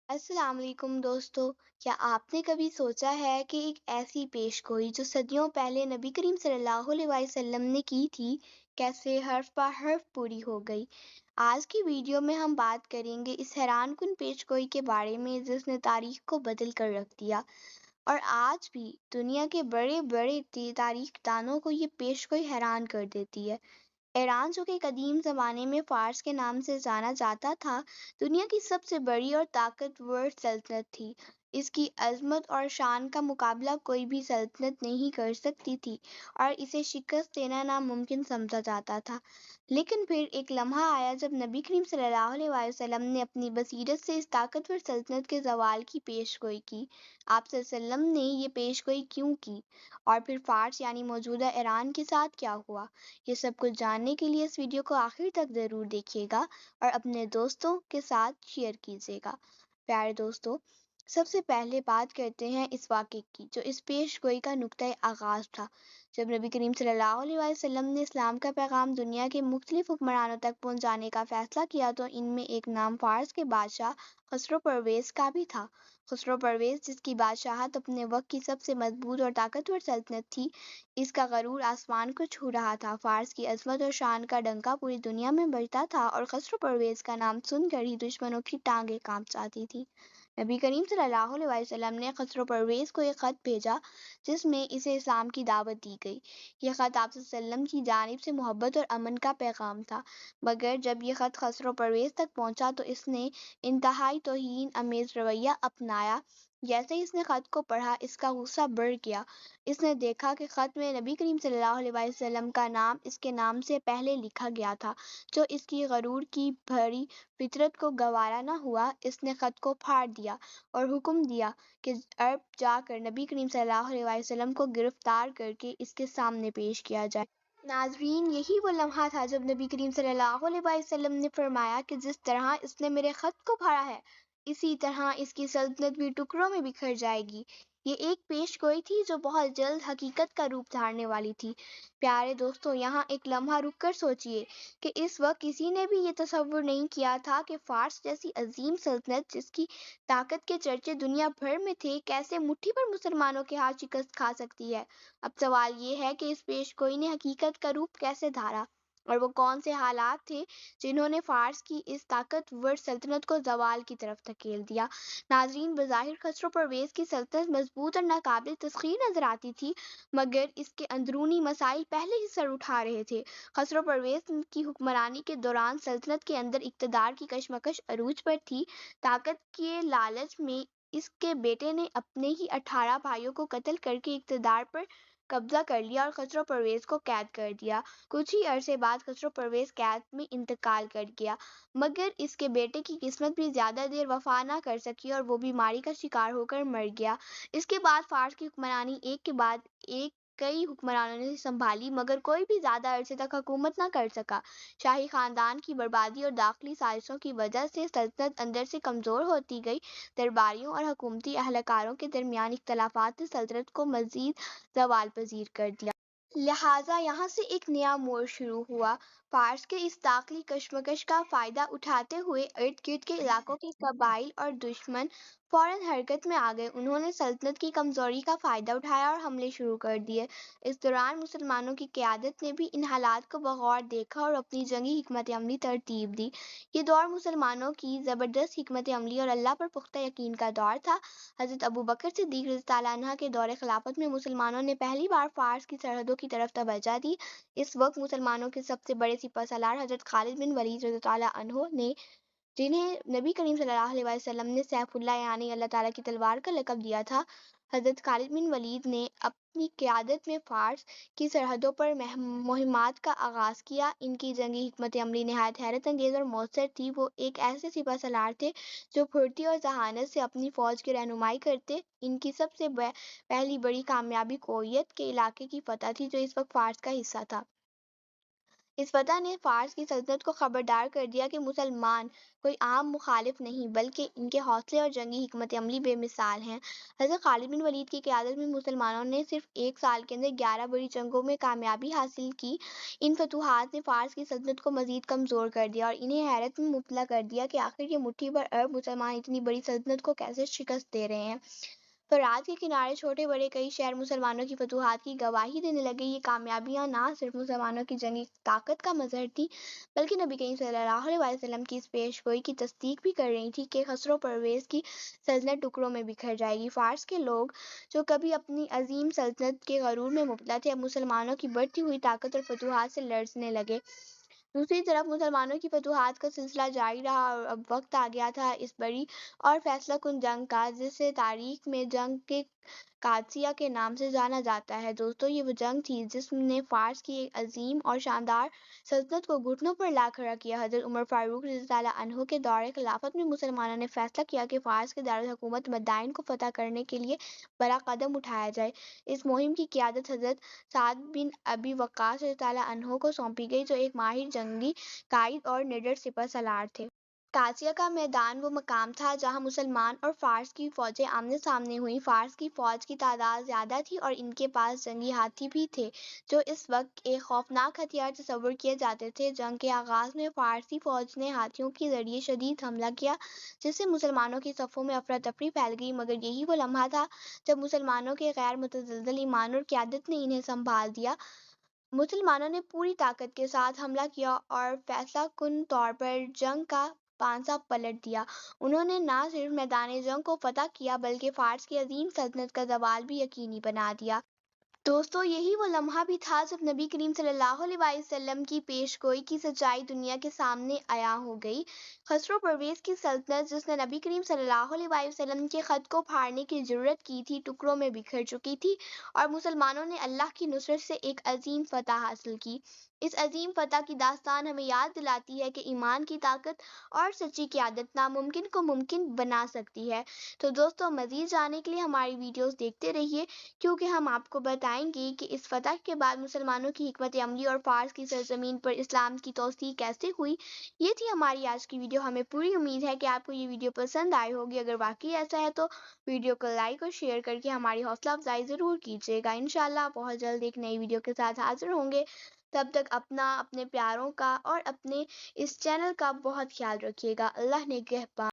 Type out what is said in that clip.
السلام علیکم دوستو، کیا آپ نے کبھی سوچا ہے کہ ایک ایسی پیش گوئی جو صدیوں پہلے نبی کریم صلی اللہ علیہ وسلم نے کی تھی، کیسے حرف بہ حرف پوری ہو گئی؟ آج کی ویڈیو میں ہم بات کریں گے اس حیران کن پیش گوئی کے بارے میں جس نے تاریخ کو بدل کر رکھ دیا، اور آج بھی دنیا کے بڑے بڑے تاریخ دانوں کو یہ پیش گوئی حیران کر دیتی ہے۔ ایران، جو کہ قدیم زمانے میں فارس کے نام سے جانا جاتا تھا، دنیا کی سب سے بڑی اور طاقتور سلطنت تھی۔ اس کی عظمت اور شان کا مقابلہ کوئی بھی سلطنت نہیں کر سکتی تھی اور اسے شکست دینا ناممکن سمجھا جاتا تھا۔ لیکن پھر ایک لمحہ آیا جب نبی کریم صلی اللہ علیہ وسلم نے اپنی بصیرت سے اس طاقتور سلطنت کے زوال کی پیش گوئی کی۔ آپ صلی اللہ علیہ وسلم نے یہ پیش گوئی کیوں کی، اور پھر فارس یعنی موجودہ ایران کے ساتھ کیا ہوا؟ یہ سب کچھ جاننے کے لیے اس ویڈیو کو آخر تک ضرور دیکھیے گا اور اپنے دوستوں کے ساتھ شیئر کیجیے گا۔ پیارے دوستو، سب سے پہلے بات کرتے ہیں اس واقعے کی جو اس پیش گوئی کا نقطۂ آغاز تھا۔ جب نبی کریم صلی اللہ علیہ وسلم نے اسلام کا پیغام دنیا کے مختلف حکمرانوں تک پہنچانے کا فیصلہ کیا تو ان میں ایک نام فارس کے بادشاہ خسرو پرویز کا بھی تھا۔ خسرو پرویز، جس کی بادشاہت اپنے وقت کی سب سے مضبوط اور طاقتور سلطنت تھی، اس کا غرور آسمان کو چھو رہا تھا۔ فارس کی عظمت اور شان کا ڈنکا پوری دنیا میں بجتا تھا اور خسرو پرویز کا نام سن کر ہی دشمنوں کی ٹانگیں کانپ جاتی تھی۔ نبی کریم صلی اللہ علیہ وسلم نے خسرو پرویز کو ایک خط بھیجا جس میں اسے اسلام کی دعوت دی گئی۔ یہ خط آپ صلی اللہ علیہ وسلم کی جانب سے محبت اور امن کا پیغام تھا، مگر جب یہ خط خسرو پرویز تک پہنچا تو اس نے انتہائی توہین آمیز رویہ اپنایا۔ جیسے ہی اس نے خط کو پڑھا، اس کا غصہ بڑھ گیا۔ اس نے دیکھا کہ خط میں نبی کریم صلی اللہ علیہ وسلم کا نام اس کے نام سے پہلے لکھا گیا تھا، جو اس کی غرور کی بھری فطرت کو گوارا نہ ہوا۔ اس نے خط کو پھاڑ دیا اور حکم دیا کہ اب جا کر نبی کریم صلی اللہ علیہ وسلم کو گرفتار کر کے اس کے سامنے پیش کیا جائے۔ ناظرین، یہی وہ لمحہ تھا جب نبی کریم صلی اللہ علیہ وسلم نے فرمایا کہ جس طرح اس نے میرے خط کو پھاڑا ہے، اسی طرح اس کی سلطنت بھی ٹکڑوں میں بکھر جائے گی۔ یہ ایک پیش گوئی تھی جو بہت جلد حقیقت کا روپ دھارنے والی تھی۔ پیارے دوستو، یہاں ایک لمحہ رک کر سوچئے کہ اس وقت کسی نے بھی یہ تصور نہیں کیا تھا کہ فارس جیسی عظیم سلطنت، جس کی طاقت کے چرچے دنیا بھر میں تھے، کیسے مٹھی پر مسلمانوں کے ہاتھ شکست کھا سکتی ہے۔ اب سوال یہ ہے کہ اس پیش گوئی نے حقیقت کا روپ کیسے دھارا، اور وہ کون سے حالات تھے جنہوں نے فارس کی اس طاقتور سلطنت کو زوال کی طرف دھکیل دیا۔ ناظرین، بظاہر خسرو پرویز کی سلطنت مضبوط اور ناقابل تسخیر نظر آتی تھی، مگر اس کے اندرونی مسائل پہلے ہی سر اٹھا رہے تھے۔ خسرو پرویز کی حکمرانی کے دوران سلطنت کے اندر اقتدار کی کشمکش عروج پر تھی۔ طاقت کے لالچ میں اس کے بیٹے نے اپنے ہی 18 بھائیوں کو قتل کر کے اقتدار پر قبضہ کر لیا اور خسرو پرویز کو قید کر دیا۔ کچھ ہی عرصے بعد خسرو پرویز قید میں انتقال کر گیا، مگر اس کے بیٹے کی قسمت بھی زیادہ دیر وفا نہ کر سکی اور وہ بیماری کا شکار ہو کر مر گیا۔ اس کے بعد فارس کی حکمرانی ایک کے بعد ایک کئی حکمرانوں نے سنبھالی، مگر کوئی بھی زیادہ عرصے تک حکومت نہ کر سکا۔ شاہی خاندان کی بربادی اور داخلی سازشوں کی وجہ سے سلطنت اندر سے کمزور ہوتی گئی۔ درباریوں اور حکومتی اہلکاروں کے درمیان اختلافات نے سلطنت کو مزید زوال پذیر کر دیا۔ لہٰذا یہاں سے ایک نیا موڑ شروع ہوا۔ فارس کے اس داخلی کشمکش کا فائدہ اٹھاتے ہوئے ارد گرد کے علاقوں کے قبائل اور دشمن فوراً حرکت میں آ گئے۔ انہوں نے سلطنت کی کمزوری کا فائدہ اٹھایا اور حملے شروع کر دیے۔ اس دوران مسلمانوں کی قیادت نے بھی ان حالات کو بغور دیکھا اور اپنی جنگی حکمت عملی ترتیب دی۔ یہ دور مسلمانوں کی زبردست حکمت عملی اور اللہ پر پختہ یقین کا دور تھا۔ حضرت ابوبکر صدیق رضی اللہ عنہ کے دور خلافت میں مسلمانوں نے پہلی بار فارس کی سرحدوں کی طرف توجہ دی۔ اس وقت مسلمانوں کے سب سے بڑے سپہ سالار حضرت خالد بن ولید رضی اللہ عنہ نے، جنہیں نبی کریم صلی اللہ علیہ وسلم نے سیف اللہ یعنی اللہ تعالیٰ کی تلوار کا لقب دیا تھا، حضرت خالد بن ولید نے اپنی قیادت میں فارس کی سرحدوں پر مہمات کا آغاز کیا۔ ان کی جنگی حکمت عملی نہایت حیرت انگیز اور مؤثر تھی۔ وہ ایک ایسے سپہ سالار تھے جو پھرتی اور ذہانت سے اپنی فوج کی رہنمائی کرتے۔ ان کی سب سے پہلی بڑی کامیابی کویت کے علاقے کی فتح تھی، جو اس وقت فارس کا حصہ تھا۔ اس فتح نے فارس کی سلطنت کو خبردار کر دیا کہ مسلمان کوئی عام مخالف نہیں بلکہ ان کے حوصلے اور جنگی حکمت عملی بے مثال ہیں۔ حضرت خالد بن ولید کی قیادت میں مسلمانوں نے صرف ایک سال کے اندر 11 بڑی جنگوں میں کامیابی حاصل کی۔ ان فتوحات نے فارس کی سلطنت کو مزید کمزور کر دیا اور انہیں حیرت میں مبتلا کر دیا کہ آخر یہ مٹھی بھر عرب مسلمان اتنی بڑی سلطنت کو کیسے شکست دے رہے ہیں۔ فرات کے کنارے چھوٹے بڑے کئی شہر مسلمانوں کی فتوحات کی گواہی دینے لگے۔ یہ کامیابیاں نہ صرف مسلمانوں کی جنگی طاقت کا مظہر تھی بلکہ نبی کریم صلی اللہ علیہ وسلم کی اس پیش گوئی کی تصدیق بھی کر رہی تھی کہ خسرو پرویز کی سلطنت ٹکڑوں میں بکھر جائے گی۔ فارس کے لوگ جو کبھی اپنی عظیم سلطنت کے غرور میں مبتلا تھے اب مسلمانوں کی بڑھتی ہوئی طاقت اور فتوحات سے لرزنے لگے۔ دوسری طرف مسلمانوں کی فتوحات کا سلسلہ جاری رہا اور اب وقت آ گیا تھا اس بڑی اور فیصلہ کن جنگ کا جسے تاریخ میں جنگ کے قادسیہ کے نام سے جانا جاتا ہے۔ دوستو، یہ وہ جنگ تھی جس نے فارس کی ایک عظیم اور شاندار سلطنت کو گھٹنوں پر لا کھڑا کیا۔ حضرت عمر فاروق رضی اللہ عنہ کے دور خلافت میں مسلمانوں نے فیصلہ کیا کہ فارس کے دارالحکومت مدائن کو فتح کرنے کے لیے بڑا قدم اٹھایا جائے۔ اس مہم کی قیادت حضرت سعد بن ابی وقاص رضی اللہ عنہ کو سونپی گئی جو ایک ماہر جنگی قائد اور نڈر سپہ سالار تھے۔ قادسیہ کا میدان وہ مقام تھا جہاں مسلمان اور فارس کی فوجیں آمنے سامنے ہوئیں۔ فارس کی فوج کی تعداد زیادہ تھی اور ان کے پاس جنگی ہاتھی بھی تھے جو اس وقت ایک خوفناک ہتھیار تصور کیے جاتے تھے۔ جنگ کے آغاز میں فارسی فوج نے ہاتھیوں کے ذریعے شدید حملہ کیا جس سے مسلمانوں کی صفوں میں افراتفری پھیل گئی، مگر یہی وہ لمحہ تھا جب مسلمانوں کے غیر متزلزل ایمان اور قیادت نے انہیں سنبھال دیا۔ مسلمانوں نے پوری طاقت کے ساتھ حملہ کیا اور فیصلہ کن طور پر جنگ کا پانسا پلٹ دیا۔ انہوں نے نہ صرف میدان جنگ کو فتح کیا بلکہ فارس کی عظیم سلطنت کا زوال بھی یقینی بنا دیا۔ دوستو، یہی وہ لمحہ بھی تھا جب نبی کریم صلی اللہ علیہ وسلم کی پیش گوئی کی سچائی دنیا کے سامنے عیاں ہو گئی۔ خسرو پرویز کی سلطنت جس نے نبی کریم صلی اللہ علیہ وسلم کے خط کو پھاڑنے کی جرأت کی تھی ٹکڑوں میں بکھر چکی تھی اور مسلمانوں نے اللہ کی نصرت سے ایک عظیم فتح حاصل کی۔ اس عظیم فتح کی داستان ہمیں یاد دلاتی ہے کہ ایمان کی طاقت اور سچی قیادت ناممکن کو ممکن بنا سکتی ہے۔ تو دوستو، مزید جاننے کے لیے ہماری ویڈیوز دیکھتے رہیے کیونکہ ہم آپ کو بتائیں گے کہ اس فتح کے بعد مسلمانوں کی حکمت عملی اور فارس کی سرزمین پر اسلام کی توسیع کیسے ہوئی۔ یہ تھی ہماری آج کی ویڈیو۔ ہمیں پوری امید ہے کہ آپ کو یہ ویڈیو پسند آئی ہوگی۔ اگر واقعی ایسا ہے تو ویڈیو کو لائک اور شیئر کر کے ہماری حوصلہ افزائی ضرور کیجیے گا۔ انشاءاللہ بہت جلد ایک نئی ویڈیو کے ساتھ حاضر ہوں گے۔ تب تک اپنا، اپنے پیاروں کا اور اپنے اس چینل کا بہت خیال رکھیے گا۔ اللہ نگہبان۔